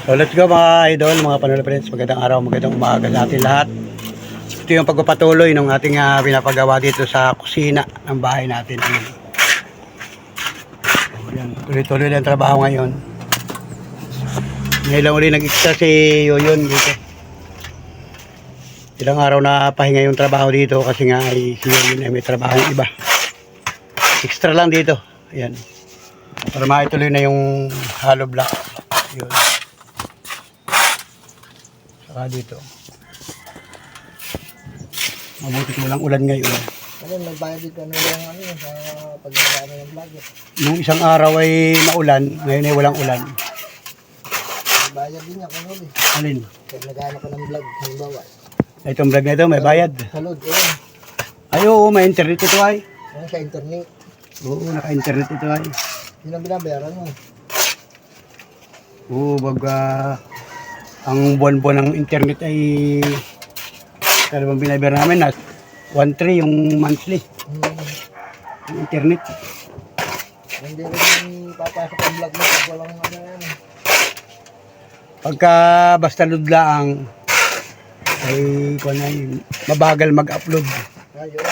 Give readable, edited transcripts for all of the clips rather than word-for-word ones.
So let's go mga idol, mga Panola friends. Magandang araw, magandang umaga sa ating lahat. Ito yung pagpapatuloy ng ating pinapagawa dito sa kusina ng bahay natin. Ayan, tuloy-tuloy lang trabaho ngayon. Ngayon lang ulit nag-extra si Yoyon dito. Ilang araw na pahinga yung trabaho dito kasi nga ay si Yoyon ay may trabaho iba. Extra lang dito. Ayan. Para maituloy na yung hollow block. Yun. Saka dito. Mabuti ko lang ulan ngayon. Ano, nagbayad dito ano yung ano sa paggawa ng vlog. Nung isang araw ay maulan, ngayon ay walang ulan. Bayad din ako no. Alin? Kaya nagana ko ng vlog, halimbawa. Itong vlog na ito, may bayad. Sa load, ayun. Ay, oo, may internet ito ay. Ano sa internet. Oo, naka-internet ito ay. Yun ang binabayaran mo. Oo, baga ang buwan-buwan ng internet ay kaya bang binabayaran namin na 1.3 yung monthly. Yung internet. Hindi rin papasok ang vlog mo pag walang ano yan. Pagka basta load lang ay kung ano, mabagal mag-upload. Ayun.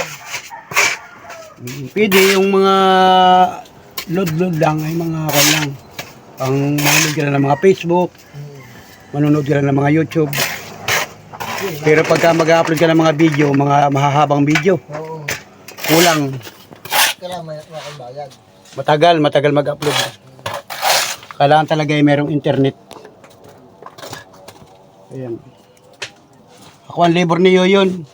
Pwede yung mga load lang ay mga kung lang. Ang manonood ka na ng mga Facebook, manonood ka na ng mga YouTube. Pero pagka mag-upload ka ng mga video, mga mahahabang video, Oo. kulang. Kailangan may bayad. Matagal mag-upload. Kailangan talaga ay merong internet. Ayan. Ako ang labor ni Yoyon.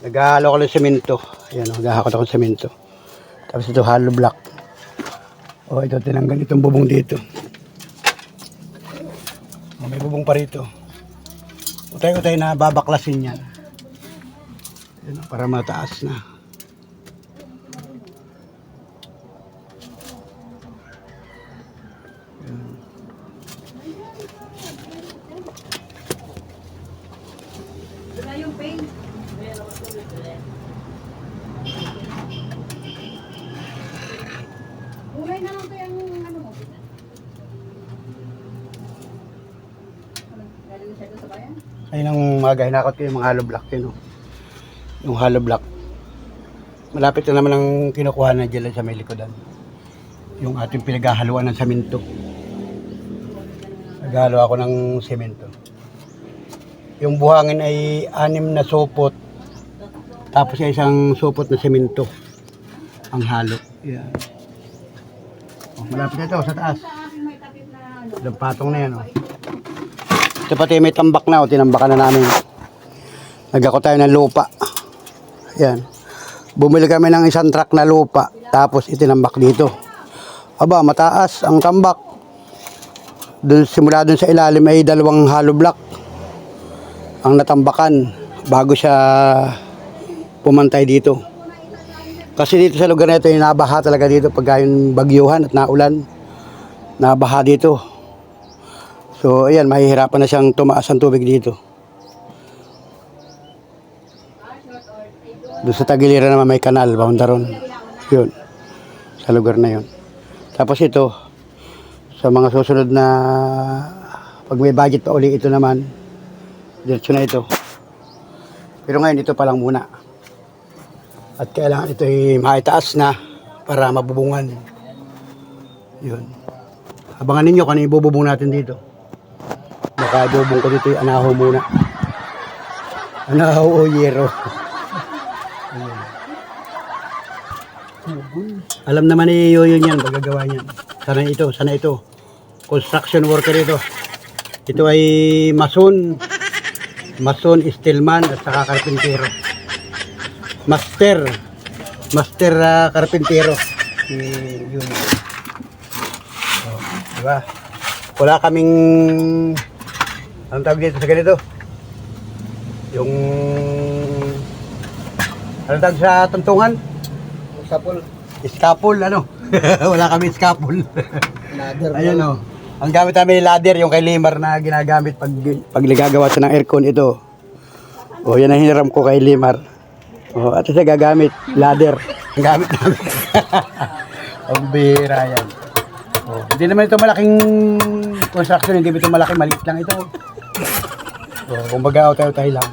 Naghahalo ko ng semento. Ayan, naghahakot ako ng semento. Tapos ito hollow block. O ito tinanggal itong bubong dito. O, may bubong pa rito. Utay-utay na babaklasin yan. Ayan, para mataas na. Wala yung paint. Ulay na lang to yung ano mo. Galing siya doon sa bayan? Ayun ang mga hinakot ko yung mga hollow block yun. Yung hollow block. Malapit na naman ang kinukuha na dyan sa may likodan. Yung ating pinaghahaluan ng semento. Naghahalo ako ng semento. Yung buhangin ay 6 na supot. Tapos ay isang supot na semento. Ang halo. Yan. Oh, malapit na ito sa taas. Sa akin may tapit na ano. Yung patong na yan. Oh. Ito pati may tambak na. Tinambakan na namin. Nagako tayo ng lupa. Yan. Bumili kami ng isang truck na lupa. Tapos itinambak dito. Aba, mataas ang tambak. Simula dun sa ilalim ay 2 hollow block ang natambakan bago siya pumantay dito. Kasi dito sa lugar na ito, nabaha talaga dito pag yung bagyuhan at naulan. Nabaha dito. So, ayan, mahihirapan na siyang tumaas ang tubig dito. Doon sa tagiliran naman may kanal, boundaron. Yun, sa lugar na yun. Tapos ito, sa mga susunod na pag may budget pa uli, ito naman, diretso na ito. Pero ngayon, ito pa lang muna. At kailangan ito ay maitaas na para mabubungan. Yun. Abangan ninyo kung ano ibububong natin dito. Baka ibubong ko dito yung anaho muna. Anaho o yero. Ayan. Alam naman ni Yoyon yan, magagawa niyan. Sana ito. Construction worker ito. Ito ay mason, steelman at saka karpintero. Master karpintero. Yun. Oh, diba? Wala kaming anong tawag dito sa ganito? Yung anong tawag sa tuntungan? Scapul, ano? Wala kami scapul. Ladder. Ayun o. Ang gamit namin ladder, yung kay Limar na ginagamit pag nagagawa siya ng aircon ito. O, yan ang hiniram ko kay Limar. O, at siya gagamit, ladder. Ang gamit namin. Ang bihira yan. O, hindi naman ito malaking construction, hindi ito malaki, maliit lang ito. So, kumbaga, tayo lang.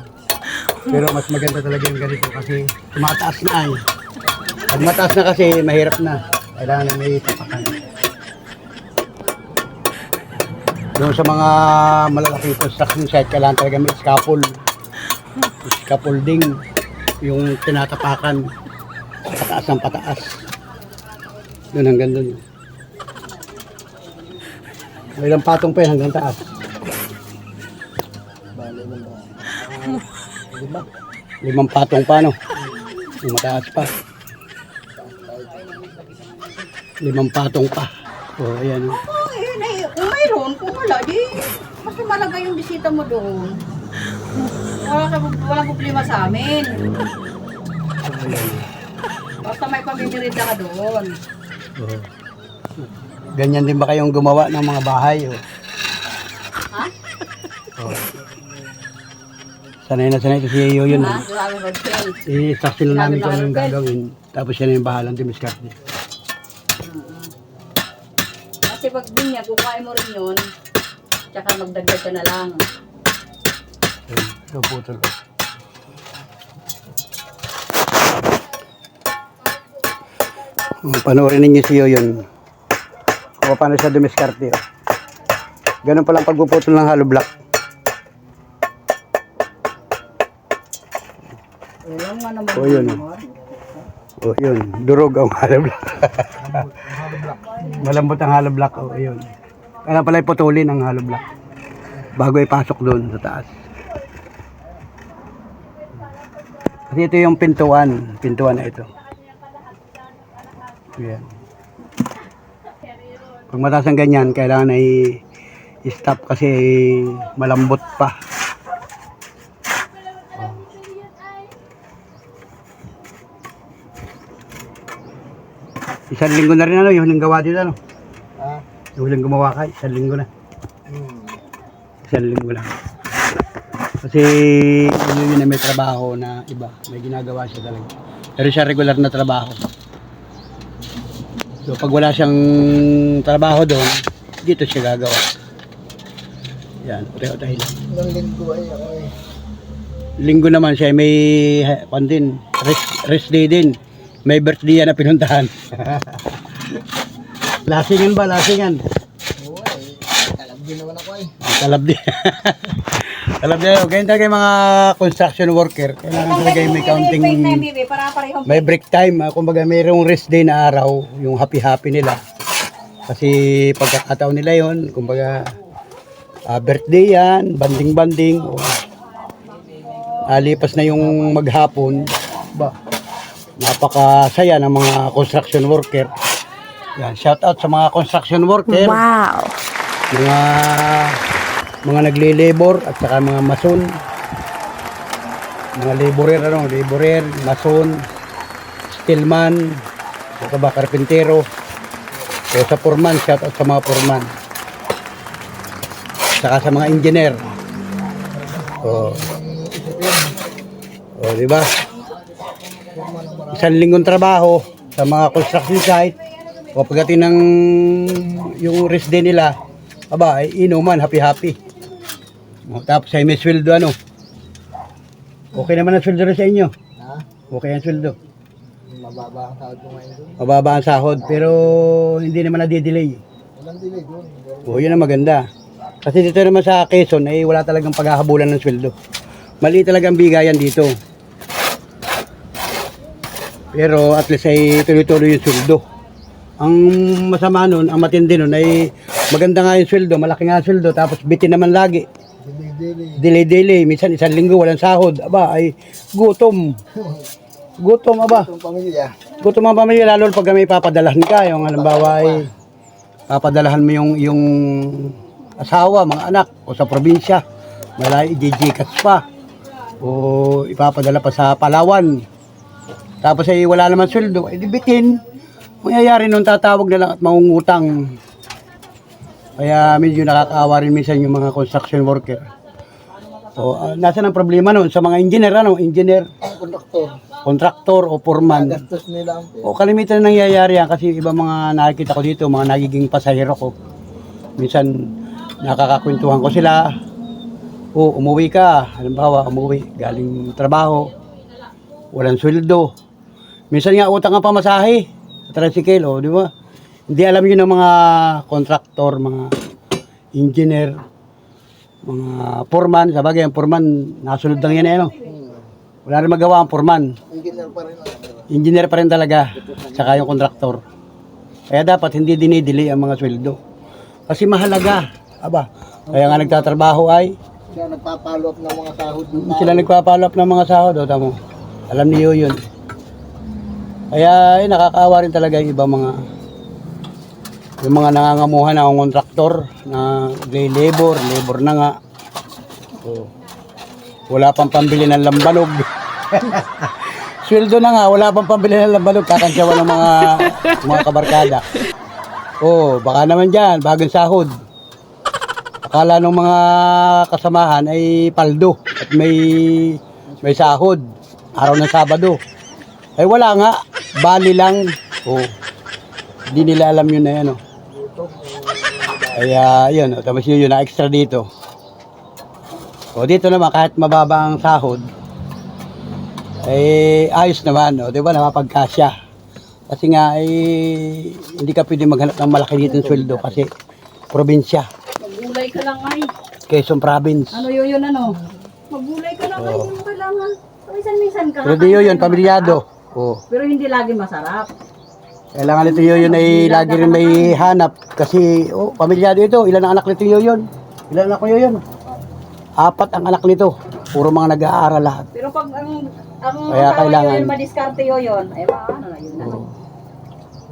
Pero mas maganda talaga yung ganito kasi tumataas na ay. Pag mataas na kasi, mahirap na. Kailangan na may tapakan. Yung sa mga malalaking construction site, kailangan talaga may scaffolding. Yung tinatapakan. Pataas ng pataas. Doon hanggang doon. May ilang patong pa yan hanggang taas. Bale mo ba? 5 patong pa, no? Yung mataas pa. 5 patong pa. O, ayan. Oh. Kung mayroon, kung wala, di mas malaga yung bisita mo doon. Walang problema sa amin. Basta may pamimirinda ka doon. O. Ganyan din ba kayong gumawa ng mga bahay? O? Ha? O. Sanay na sanay ito si Iyo yun. Ha? Grabe mag-sell. I-instruction lang namin kung ano yung gagawin. Tapos siya na yung bahalang dumiskarte. Kasi pag binya, kukain mo rin yun. Tsaka magdagdag ka na lang. So, putol. Panoorin ninyo si Iyo yun. O paano siya dumiskarte. O. Ganun palang pagpuputol ng hollow block. Alam nga naman. O yun. O yun. Durog ang hollow block. Malambot ang hollow block. O yun. Kaya pala iputulin ang hollow block. Bago ipasok doon sa taas. Kasi ito yung pintuan. Pintuan na ito. Yan. Pag mataas ang ganyan, kailangan ay i-stop kasi malambot pa. Isang linggo na rin ano, yung huling gawa dito ano. Ha? Yung huling gumawa ka, isang linggo na. Isang linggo lang. Kasi yun na may trabaho na iba. May ginagawa siya talaga. Pero siya regular na trabaho. So pag wala siyang trabaho doon, dito siya gagawa. Yan, tayo lang. Ilang linggo ay ako eh. Linggo naman siya may pandin, rest day din. May birthday yan na pinuntahan. Lasingan ba? Lasingan. Oo eh. Talab din naman ako eh. Talab din. Talab din. Ganyan talaga yung mga construction worker. Kailangan talaga yung may counting, Para parehong may break time. Kumbaga mayroong rest day na araw, yung happy-happy nila. Kasi pagkakataon nila yon, kumbaga birthday yan, banding-banding. Lipas na yung maghapon. Ba, napakasaya ng mga construction worker. Yan, shout out sa mga construction worker. Wow. Mga nagle-labor at saka mga mason. Mga laborer, mason, steelman, ito ba, karpintero. So sa foreman, shout out sa mga foreman. Saka sa mga engineer. Di ba? Isang linggong trabaho sa mga construction site. O pagdating ng yung rest day nila, aba, ay inuman, happy-happy. O, tapos ay may sweldo ano. Okay naman ang sweldo rin sa inyo. Ha? Okay ang sweldo. Mababa ang sahod ko ngayon doon. Mababa ang sahod, pero hindi naman nadidelay. Walang delay doon. O, yun ang maganda. Kasi dito naman sa Quezon, ay wala talagang paghahabulan ng sweldo. Maliit talagang bigayan dito. Pero at least ay tuloy-tuloy yung sweldo. Ang masama nun, ang matindi nun ay maganda nga yung sweldo, malaki nga yung sweldo, tapos bitin naman lagi. Delay. Minsan isang linggo walang sahod. Aba, ay gutom. Gutom, aba. Itong pamilya. Gutom ang pamilya, lalo pag may papadalahan ka. Yung halimbawa ay papadalahan mo yung asawa, mga anak, o sa probinsya. Wala, i-GCash pa. O ipapadala pa sa Palawan. Tapos ay wala naman sweldo, ay dibitin. Mangyayari nung tatawag na lang at mangungutang. Kaya medyo nakakaawa rin minsan yung mga construction worker. So, nasa ang problema nun sa mga engineer, engineer, contractor o foreman. Gastos nila ang O kalimitan na nangyayari yan kasi iba mga nakikita ko dito, mga nagiging pasahero ko. Minsan, nakakakwentuhan ko sila. O, umuwi ka. Halimbawa, umuwi. Galing trabaho. Walang sweldo. Minsan nga utang ang pamasahe. Sa tricycle, o, di ba? Hindi alam yun ng mga kontraktor, mga engineer, mga foreman. Sabagay, ang foreman, nasunod lang yan, ano? Wala rin magawa ang foreman. Engineer pa rin. Engineer pa rin talaga. Tsaka yung kontraktor. Kaya dapat hindi dinidili ang mga sweldo. Kasi mahalaga. Aba, kaya nga nagtatrabaho ay Siya nagpapalo up ng mga sahod. sila nagpapalo up ng mga sahod. O, tamo. Alam niyo yun. Kaya nakakaawa rin talaga yung ibang yung mga nangangamuhan na kontraktor na labor na nga. O, wala pang pambili ng lambanog. Sweldo na nga, wala pang pambili ng lambanog, kakansyawan ng mga kabarkada. Oh, baka naman dyan, bagong sahod. Akala ng mga kasamahan ay paldo at may sahod, araw ng Sabado. Ay wala nga, bali lang. Oh, hindi nila alam yun na yan. Oh. Kaya yun, tapos yun na extra dito. O dito naman, kahit mababa ang sahod, eh ayos naman, o, di ba, napapagkasya. Kasi nga, hindi ka pwede maghanap ng malaki dito ng sweldo kasi probinsya. Maggulay ka lang ay. Quezon Province. Ano yun, ano? Maggulay ka lang ay, hindi mo kailangan. Minsan-minsan ka. Pero di yun, pamilyado. O, Pero hindi lagi masarap. kailangan ito yun ay lagi rin may hanap. Kasi, pamilyado ito. Ilan ang anak nito yun? Ilan anak ko yun? 4 ang anak nito. Puro mga nag-aaral lahat. Pero pag ang Kaya asawa kailangan- yun, madiskarte yun, ay ano na yun. Ano?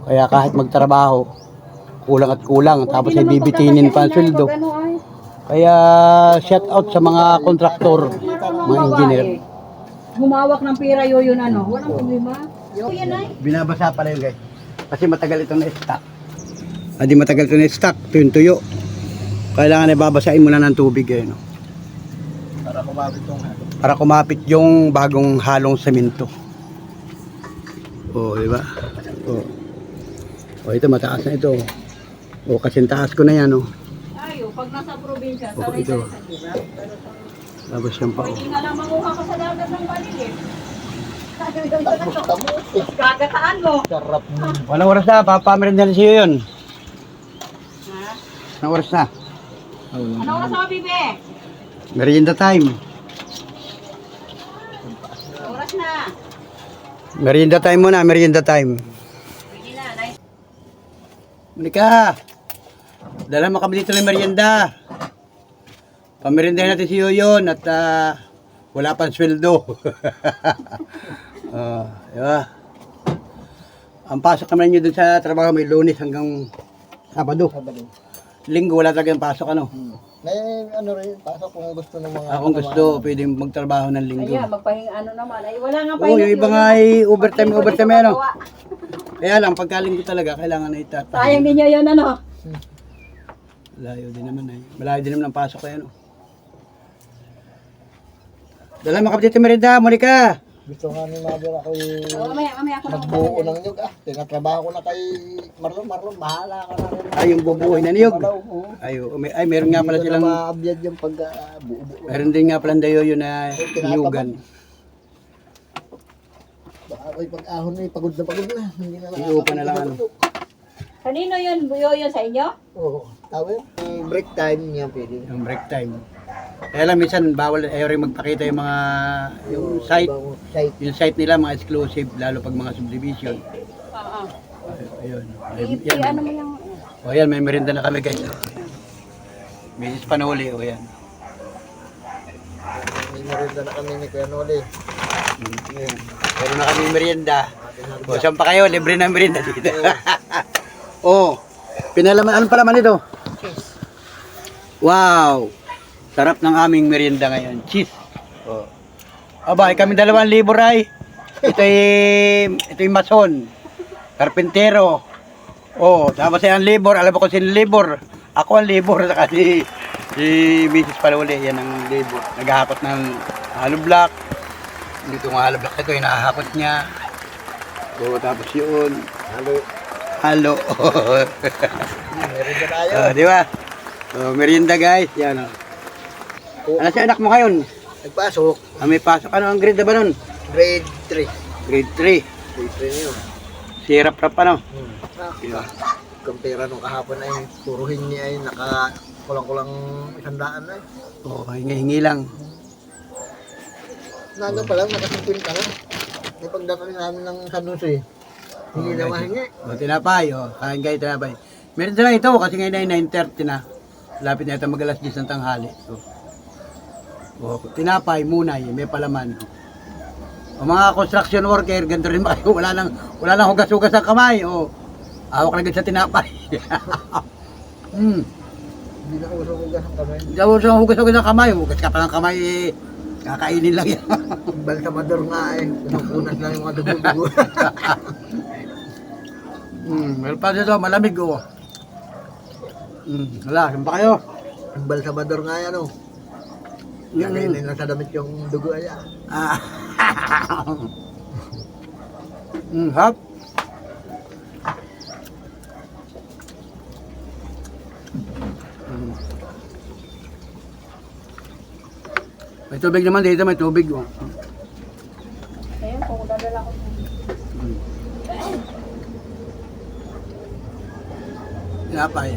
Kaya kahit magtrabaho, kulang at kulang. Tapos ay bibitinin pa ang sweldo. Ano ay? Kaya shout out sa mga kontraktor, mga engineer. Humawak ng pera yun, ano? Walang problema. Yun ay. Binabasa pala yun guys. Kasi matagal itong na-stock. Di matagal itong na-stock. Ito yung tuyo. Kailangan ay babasain muna ng tubig. No? Para kumabit tong Para kumapit yung bagong halong semento. Oh, di ba? Oh, ito mataas na ito. Oh, kasi taas ko na yan. Oh. Ayo, pag nasa probinsya, Oh, sanay ito. sa hirap. Pero Tapos yan pa. Oh. pwede nga lang manguha ka sa dagat ng balilit. tamos. Gagataan mo. Sarap. Walang oras na. Papamerinda na siya yun. Ha? Walang oras na. Ano oras mo, Bibe? Merienda time. Oras na. Merienda time muna. Merienda time. Pwede na. Nice. Monica, dala mo kami dito ng merienda. Pamerindahin natin si Yoyon at wala pang sweldo. Diba? Ang pasok naman nyo dun sa trabaho may Lunes hanggang Sabado. Linggo wala talagang pasok ano. May ano rin, pasok kung gusto ng mga Akong gusto, pwede magtrabaho ng linggo. Ayan, magpahinga ano naman. Ay, wala nga Oo, pahinga. yung iba nga ay overtime ano. Kaya lang, pagkalinggo talaga, kailangan na itatay. Sayang din nyo yun, ano? Malayo din naman eh. Malayo din naman ang pasok kaya no. Dala mo kapatid merenda, Monica. Gusto nga ni Mother ako Mamaya ako na. magbuo ng nyug. Tinatrabaho ko na kay Marlon, bahala ka na rin. Ay, yung bubuhay na niyog. Oo. Ay, meron nga pala Hindi ko silang, na maabyad yung pag buo-buo. meron din nga pala dayo yun na niyugan. Baka ako'y pag-ahon na pagod na. Hindi na Iupa na lang ano. Kanino yun? Buyo yun sa inyo? Oo. Tawin. Break time niya pwede. Yung break time. Kaya lang minsan bawal ayaw rin magpakita yung mga yung site, Site. yung site nila mga exclusive lalo pag mga subdivision. Oo. Ayun. Ano mo yung... O yan, may merienda na kami guys. Bisis panuli o yan. May merienda na kami ni Kuya Noli. Ayan. Meron na kami merienda. O saan pa kayo? Libre na merienda dito. Oh, pinalaman, anong palaman ito? Wow! Sarap ng aming merienda ngayon. Cheese. Oh. Aba, kami 2,000 ay. Ito yung mason. Karpintero. Oh, tapos ay ang labor. Alam mo kung sino labor? Ako ang labor. Saka si Mrs. Paluli. Yan ang labor. Naghahakot ng hollow block. Dito ng hollow block ito. Yung nakahakot niya. Oh, tapos yun. Halo. Merienda tayo. Di ba? So, merienda guys. Yan o. Ano si anak mo ngayon? Nagpasok, May pasok. Ano ang grade na ba nun? grade 3. Grade 3. Grade 3 na yun. Sirap-rap ano? Ah, kumpira nung kahapon ay puro hingi ay kulang-kulang 100 na eh. Oo, hingi-hingi lang. Naga pa lang, nakasimpuin ka na. May pagdating namin ng San Jose. Hindi na mahingi. O, tinapay. O, kain kayo tinapay. Meron na ito kasi ngayon ay 9:30 na. Lapit na ito mag-alas 10 ng tanghali. O, tinapay, munay, may palaman. O mga construction worker, ganito rin ba kayo? Wala nang hugas-hugas ang kamay. O, hawak na agad sa tinapay. Hindi na uso-ugas ang kamay. Hindi ako sa hugas-hugas ang kamay. Hugas ka pa ng kamay, kakainin lang yan. Balsamador nga eh. Pinupunas lang yung mga dugo-dugo. Meron pa dito, malamig o. Wala, saan pa kayo? Yung balsamador nga yan oh. Kakainin lang sa damit yung dugo ay. Hap. May tubig naman dito, may tubig. Oh. Ayun, kung dadala ko. Tinapay.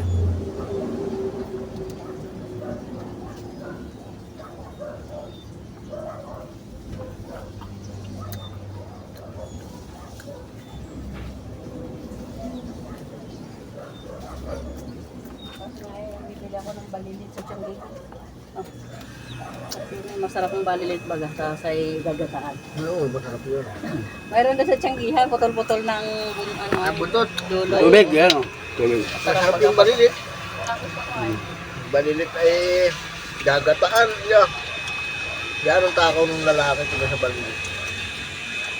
Bibili ako ng balilit sa Tianggi. Masarap ng balilit baga sa gagataan. Oo, masarap yun. Mayroon na sa Tianggihan, putol-putol ng Buntot. dulo. Tubig, yan o. Tubig. Masarap yung balilit. Balilit ay gagataan. Yan ang takaw ng lalaki kung sa balilit.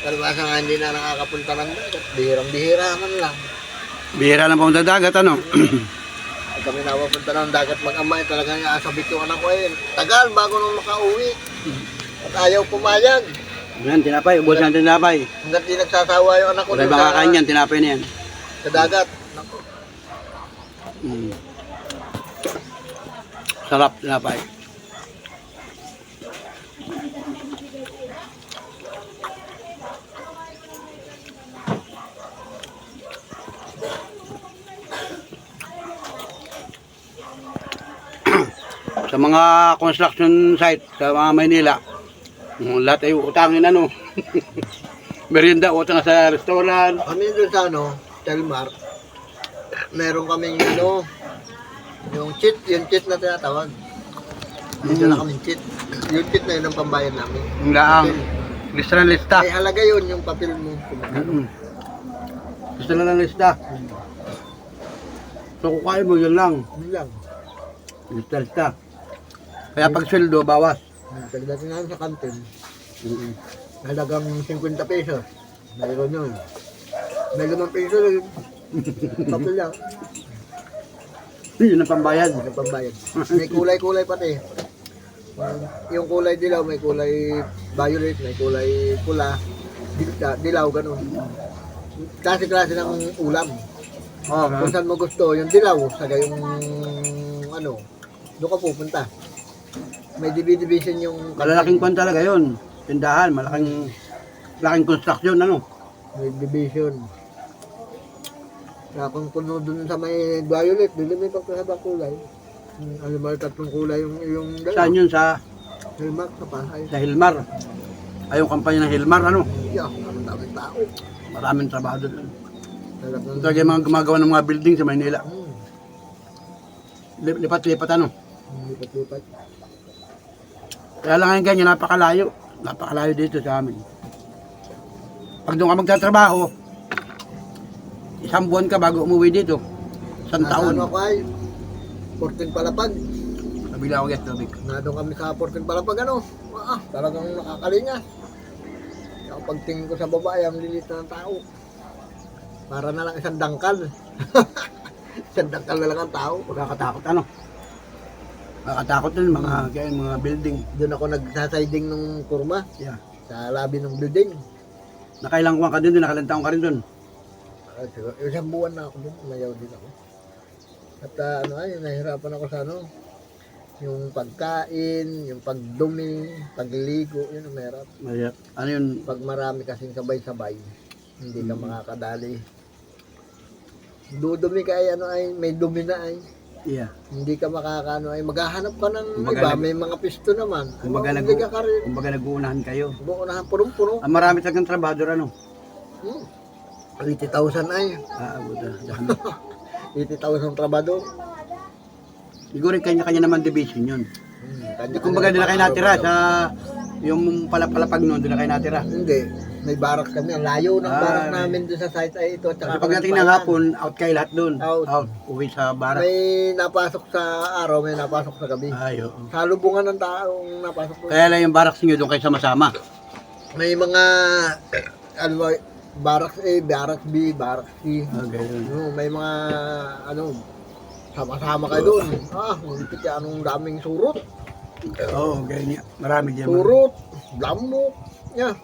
Kalbasa nga hindi na nakakapunta ng dagat. Bihirang-bihira man lang. Bihira na pumunta dagat, ano? Ay kami napapunta ng dagat mag-ama. Talaga nga asabit yung anak ko eh. Tagal bago nung makauwi. At ayaw pumayag. Yan, tinapay. Ubos na tinapay. Hanggat di nagsasawa yung anak ko Wala bang kakain yan, tinapay na yan. sa dagat. Naku. Sarap, tinapay. Sa mga construction site sa mga Maynila, lahat ay utangin ano. Merienda, utang sa restaurant. Kami doon sa Telmar, meron kaming yung cheat na tinatawag. Dito na kaming cheat. Yung cheat na yun ang pambayad namin. Yung laang, lista ng lista. Ay halaga yun yung papel mo. Lista na ng lista. So kung kaya mo, yun lang. Yun lang. Lista. Kaya pag sweldo, bawas. Pagdating namin sa kantin, halagang 50 pesos. Mayroon yun. May 5 pesos yun. Papel lang. Yun ang pambayad. Yung pambayad. May kulay-kulay pati. Yung kulay dilaw, may kulay violet, may kulay pula, dilaw, ganun. Klase-klase ng ulam. Kung saan mo gusto, yung dilaw, saga yung doon ka pupunta. May division yung... Malalaking kwan talaga yun. Tindahan, malaking construction, ano. May division. Kaya kung puno dun sa may violet, dili may pagkakabang kulay. Alam mo, 3 kulay yung dalaw. Saan yun? Sa Helmark sa Pasay. Hilmar. Ay, yung kampanya ng Hilmar, ano. Yeah, ang daming tao. Maraming trabaho doon. Talagang... Ito yung mga gumagawa ng mga building sa Maynila. Lipat-lipat, ano. Lipat-lipat. Kaya lang ngayon ganyan, napakalayo. Napakalayo dito sa amin. Pag doon ka magtatrabaho, 1 buwan ka bago umuwi dito. 1 taon. Ano ako ay? 14 Palapag. Nabila ako guys, tubig. Nandun kami sa 14 Palapag, talagang nakakalinga. Kapag tingin ko sa babae, ang lilit na ng tao. Para na lang isang dangkal. Isang dangkal na lang ang tao. Nakakatakot, ano. Nakakatakot din mga building. Doon ako nagsasiding ng kurma. Yeah. Sa labi ng building. Nakailang kuwan ka din, nakailang taon ka rin doon. Siguro, 1 buwan na ako doon. Mayaw din ako. At ano ay, nahihirapan ako sa ano, yung pagkain, yung pagdumi, pagliligo, yun ang mahirap. Mahirap. Ano yun? Pag marami kasing sabay-sabay, hindi ka makakadali. Dudumi ka ay ano ay, may dumi na ay. Yeah. Hindi ka makakaano ay maghahanap ka ng Kumbaga, iba, may mga pisto naman. Kumbaga, Hindi ka ka rin. kumbaga nag-uunahan kayo. Buunahan punong-puno. Ang marami talagang trabador, ano? 80,000 ay. Buta. 80,000 trabado. Siguro kanya-kanya naman division yun. Kumbaga doon na kayo natira sa yung palapalapag noon, doon na kayo natira. Hindi. May barak kami. Ang layo ng barak namin doon sa site ay ito. At Kasi pagdating ng hapon, out kayo lahat doon. Out. Uwi sa barak. May napasok sa araw, may napasok sa gabi. Ay, oo. Salubungan ng taong napasok doon. Kaya lang yung barak niyo doon kayo sama-sama. May mga ano ba, barracks A, barracks B, barracks C. Okay, yun. May mga ano sama-sama kayo doon. Hindi ka anong daming surot. Oo, ganyan. Marami dyan. Surot, lamok. Yeah.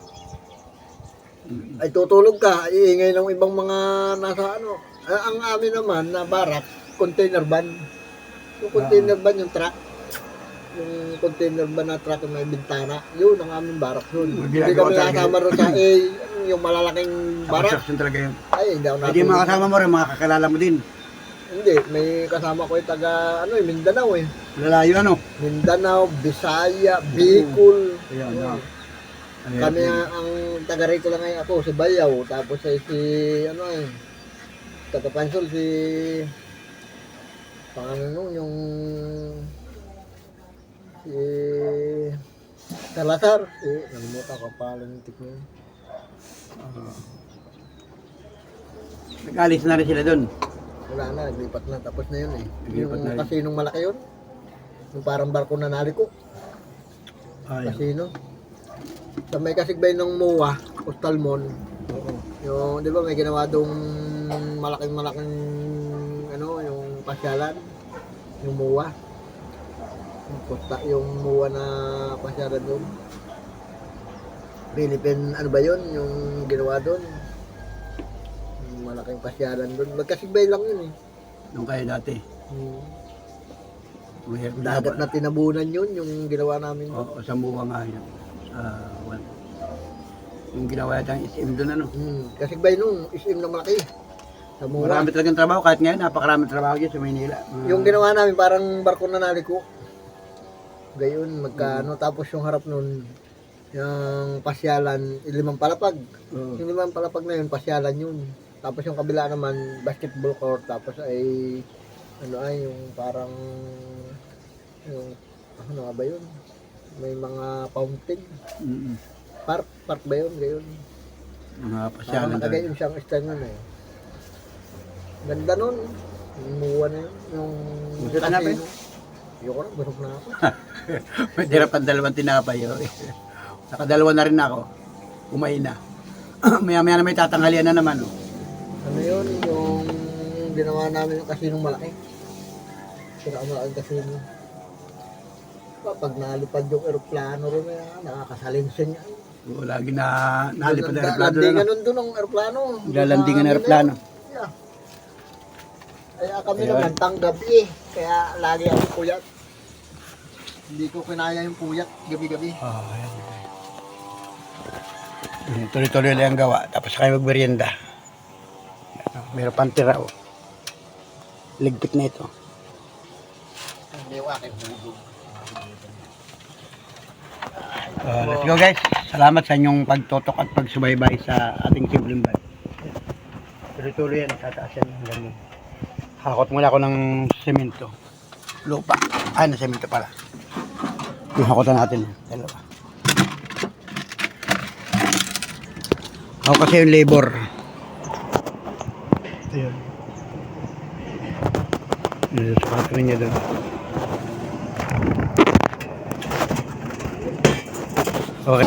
Ay tutulog ka, iingay ng ibang mga nasa ano. Ang amin naman na barak, container van. Yung container van, yung truck. Yung container van na truck yung may bintana. Yun ang aming barak yun. Hindi kami kasama rin sa A, yung malalaking barak. Construction talaga yun. Ay, hindi ako Hindi mga kasama mo rin, mga kakalala mo din. Hindi, may kasama ko yung taga, ano Mindanao eh. Lalayo ano? Mindanao, Bisaya, Bicol. Ayan, no. Kami ang taga rito lang ay ako, si Bayaw. Tapos ay si, ano eh, taga Pansol, si, pangalan nun, yung, si, Salazar. Nalimutan ko pa lang yung tip niya. Nag-alis na rin sila doon. Wala na, naglipat na. Tapos na yun eh. Naglipat na Yung rin. kasinong malaki yun. Yung parang barko na naliko. Ay, Kasino. Sa may kasigbay ng MOA, Postalmon. Yung, di ba may ginawa dong malaking ano, yung pasyalan. Yung MOA. Yung MOA na pasyalan doon. Philippine, ano ba yun? Yung ginawa doon. Yung malaking pasyalan doon. Magkasigbay lang yun eh. nung kayo dati. Mahirap Dagat na tinabunan yun, yung ginawa namin. Oo, sa buwa nga yun. Yung ginawa yata ang SM doon ano. Kasigbay nung SM na malaki. Sa MOA. Marami talagang trabaho, kahit ngayon napakaraming trabaho dyan sa Maynila. Yung ginawa namin parang barko na naliko. Gayon, magkano. Tapos yung harap nun, yung pasyalan, 5 palapag. Oo. Yung 5 palapag na yun, pasyalan yun. Tapos yung kabila naman, basketball court. Tapos ay, ano ay, yung parang, yung, ano nga ba yun? May mga fountain. Park ba yun? Gayon. Mga Parang pasyalan nakagayon siyang stand nun eh. Ganda nun. Yung muwa na yun. Yung Gusto ka na ba? Ayoko na, busog na ako. May tirapan dalawang tinapay. Oh. Nakadalawa na rin ako. Kumain na. Maya-maya na may tatanghalian na naman. Oh. Ano yun, yung ginawa namin yung kasinong malaki. Malaking kasino. Pag nalipad yung aeroplano rin, nakakasalinsin yan. Oo, lagi na nalipad na aeroplano. Landingan nun doon ang aeroplano. Lalandingan na aeroplano. Yeah. Kaya kami Ayun. naman tanggabi eh. Kaya lagi ako puyat. Hindi ko kinaya yung puyat gabi-gabi. Ayan. Tuloy-tuloy lang ang gawa. Tapos kayo magmerienda. Meron pang tira. Oh. Ligpit na ito. Hindi yung akin bubog. Let's go guys. Salamat sa inyong pagtotok at pagsubaybay sa ating simpleng vlog. Tuloy-tuloy yan. Tataas yan. Hanggang yun. Hakot muna ako ng semento. Lupa. Ay, na semento pala. Yung hakotan natin. Dalawa. Ako kasi yung labor. Ayun. Sukat rin niya doon. Okay.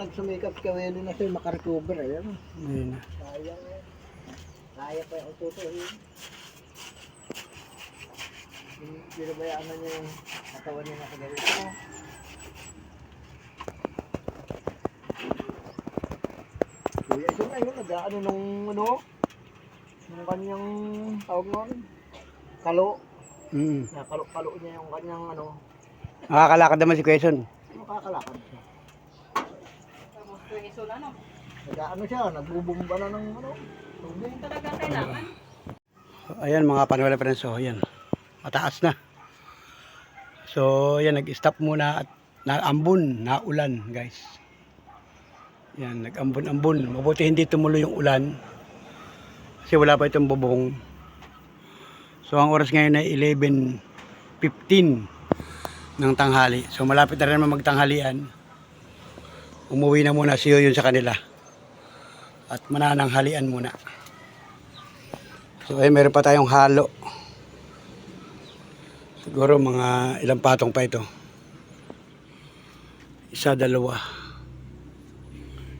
nagsumikap si Kawelo na siya makarecover. Ayan. Ayun na. Sayang yan. Kaya pa yung tutuin. Binabayaan na niya yung katawan niya na kagalito. Kuya, ito na yun. Nag-ano nung nung kanyang tawag mo rin. Kalo. Nakalo-kalo niya yung kanyang Nakakalakad naman si Quezon. makakalakad siya. Tapos Quezon, ano? Nag-ano siya, nagbubumba na ng tubig. Yung talaga kailangan. Ayan mga panuwala pa rin. So ayan, mataas na. So ayan, nag-stop muna at naambon, naulan guys. Yan, nag-ambon-ambon. Mabuti hindi tumuloy yung ulan. Kasi wala pa itong bubong. So ang oras ngayon ay 11:15 ng tanghali. So malapit na rin naman magtanghalian. Umuwi na muna si Yoyon sa kanila. At manananghalian muna. So ay meron pa tayong halo. Siguro mga ilang patong pa ito. Isa, dalawa.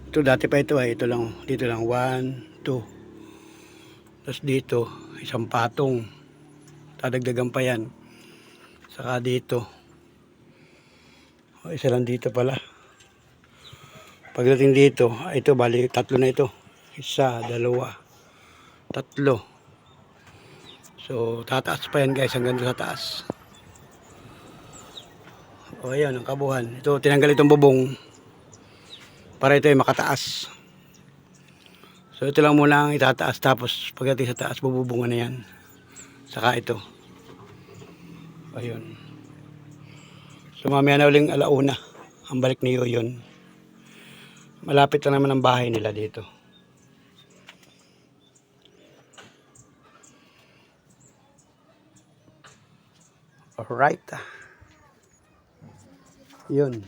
Ito dati pa ito ay ito lang. Dito lang 1, 2. Tapos dito isang patong. Dadagdagan pa yan. Saka dito. O, isa lang dito pala. Pagdating dito, ito bali tatlo na ito. Isa, dalawa, tatlo. So tataas pa yan guys hanggang sa taas. O ayan ang kabuhan. Ito tinanggal itong bubong para ito ay makataas. So ito lang muna ang itataas, tapos pagdating sa taas bububungan na yan. Saka ito. Ayun. So mamaya na uling alauna ang balik ni Yoyon. Malapit na naman ang bahay nila dito. Alright. Yun.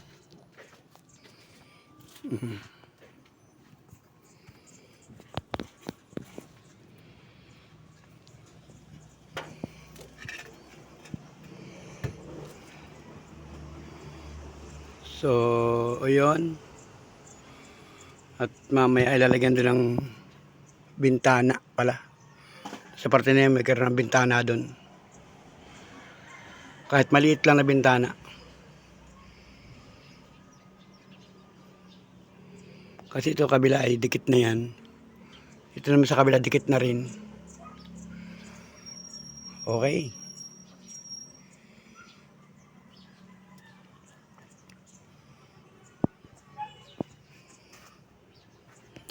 So, ayun. At mamaya ay lalagyan doon ng bintana pala. Sa parte na yun, may karoon ng bintana doon. Kahit maliit lang na bintana. Kasi ito kabila ay dikit na yan. Ito naman sa kabila dikit na rin. Okay.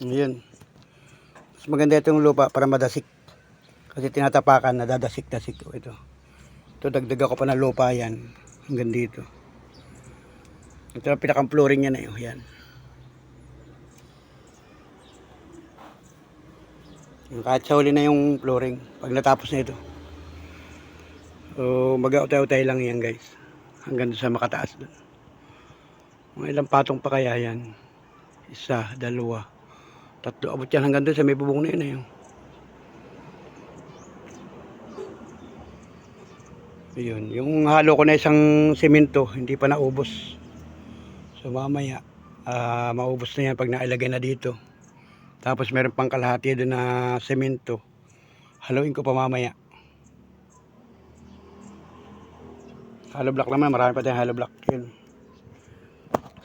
Ayan. Mas maganda itong lupa para madasik. Kasi tinatapakan, nadadasik-dasik. Ito. Ito, dagdag ako pa ng lupa yan. Hanggang dito. Ito ang pinakang flooring niya na yun. Yan. Kahit sa huli na yung flooring. Pag natapos na ito. So, mag-autay-utay lang yan guys. Hanggang sa makataas doon. Mga ilang patong pa kaya yan. Isa, dalawa, tatlo. Abot yan hanggang doon sa may bubong na yun eh. Ayun. Yung halo ko na isang semento, hindi pa naubos. So mamaya, maubos na yan pag nailagay na dito. Tapos meron pang kalahati doon na semento. Haluin ko pa mamaya. Hollow block naman, marami pa tayong hollow block. Yun.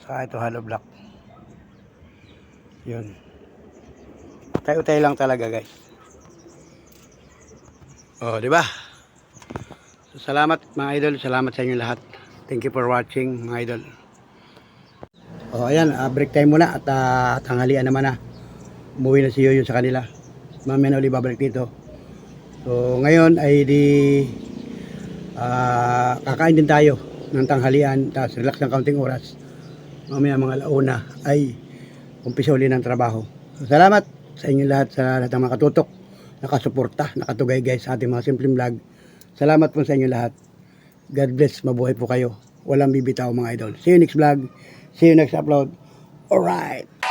Saka ito hollow block. Yun. Tayo-tayo lang talaga guys. Oh, di ba? So, salamat mga idol, salamat sa inyo lahat. Thank you for watching mga idol. Oh, ayan, break time muna at tanghalian naman na. Umuwi na si Yoyon sa kanila. Mamaya na ulit babalik dito. So ngayon ay kakain din tayo ng tanghalian, tapos relax ng kaunting oras. Mamaya mga alauna ay umpisa ulit ng trabaho. So, salamat sa inyo lahat, sa lahat ng mga katutok, nakasuporta, nakatugay guys sa ating mga simpleng vlog. Salamat po sa inyo lahat. God bless, mabuhay po kayo. Walang bibitaw mga idol. See you next vlog. See you next upload. Alright.